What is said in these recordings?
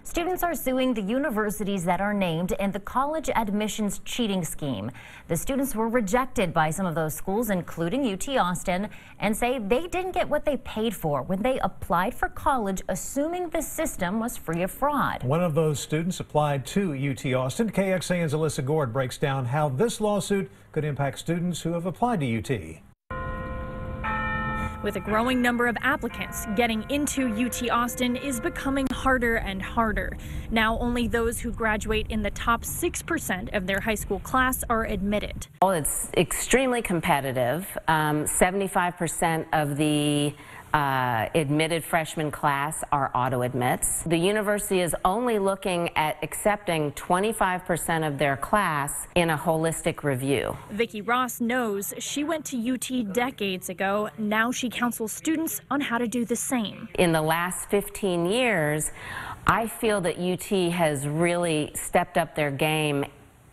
Students are suing the universities that are named in the college admissions cheating scheme. The students were rejected by some of those schools, including UT Austin, and say they didn't get what they paid for when they applied for college, assuming the system was free of fraud. One of those students applied to UT Austin. KXAN's Alyssa Gord breaks down how this lawsuit could impact students who have applied to UT. With a growing number of applicants, getting into UT Austin is becoming harder and harder. Now only those who graduate in the top 6% of their high school class are admitted. Well, it's extremely competitive. 75% of the admitted freshman class are auto admits. The university is only looking at accepting 25% of their class in a holistic review. Vicki Ross knows she went to UT decades ago. Now she counsels students on how to do the same. In the last 15 years, I feel that UT has really stepped up their game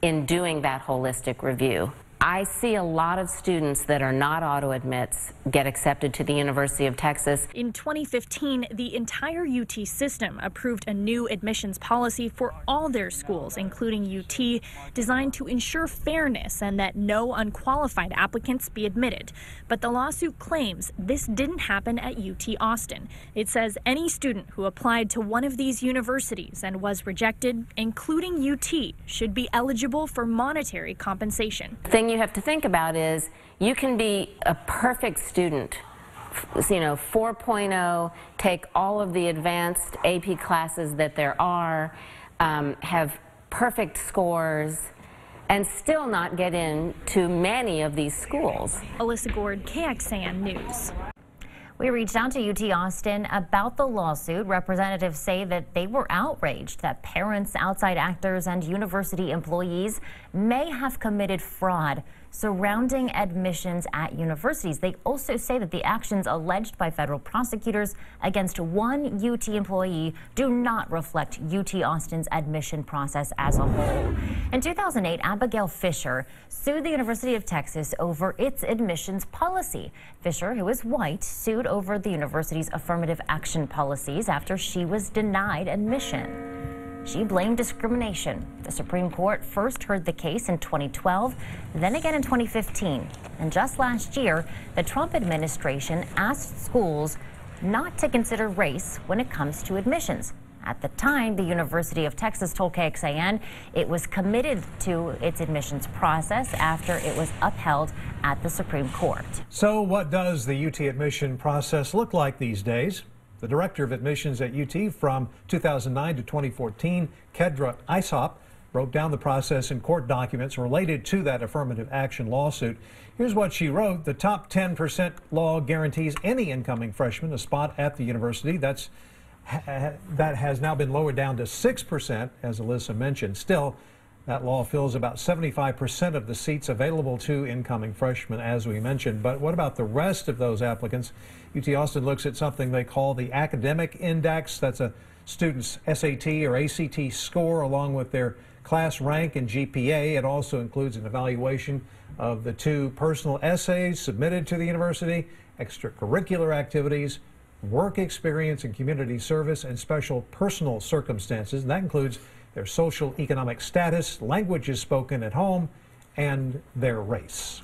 in doing that holistic review. I see a lot of students that are not auto admits get accepted to the University of Texas. In 2015, the entire UT system approved a new admissions policy for all their schools, including UT, designed to ensure fairness and that no unqualified applicants be admitted. But the lawsuit claims this didn't happen at UT Austin. It says any student who applied to one of these universities and was rejected, including UT, should be eligible for monetary compensation. The thing you have to think about is you can be a perfect student, 4.0, take all of the advanced AP classes that there are, have perfect scores, and still not get into many of these schools. Alyssa Gord, KXAN News. We reached out to UT Austin about the lawsuit. Representatives say that they were outraged that parents, outside actors, and university employees may have committed fraud surrounding admissions at universities. They also say that the actions alleged by federal prosecutors against one UT employee do not reflect UT Austin's admission process as a whole. In 2008, Abigail Fisher sued the University of Texas over its admissions policy. Fisher, who is white, sued over the university's affirmative action policies after she was denied admission. She blamed discrimination. The Supreme Court first heard the case in 2012, then again in 2015. And just last year, the Trump administration asked schools not to consider race when it comes to admissions. At the time, the University of Texas told KXAN it was committed to its admissions process after it was upheld at the Supreme Court. So what does the UT admission process look like these days? The director of admissions at UT from 2009 to 2014, Kedra Isop, broke down the process in court documents related to that affirmative action lawsuit. Here's what she wrote. The top 10% law guarantees any incoming freshman a spot at the university. That has now been lowered down to 6%, as Alyssa mentioned. Still, that law fills about 75% of the seats available to incoming freshmen, as we mentioned. But what about the rest of those applicants? UT Austin looks at something they call the academic index. That's a student's SAT or ACT score along with their class rank and GPA. It also includes an evaluation of the 2 personal essays submitted to the university, extracurricular activities, work experience and community service, and special personal circumstances. And that includes their social economic status, languages spoken at home, and their race.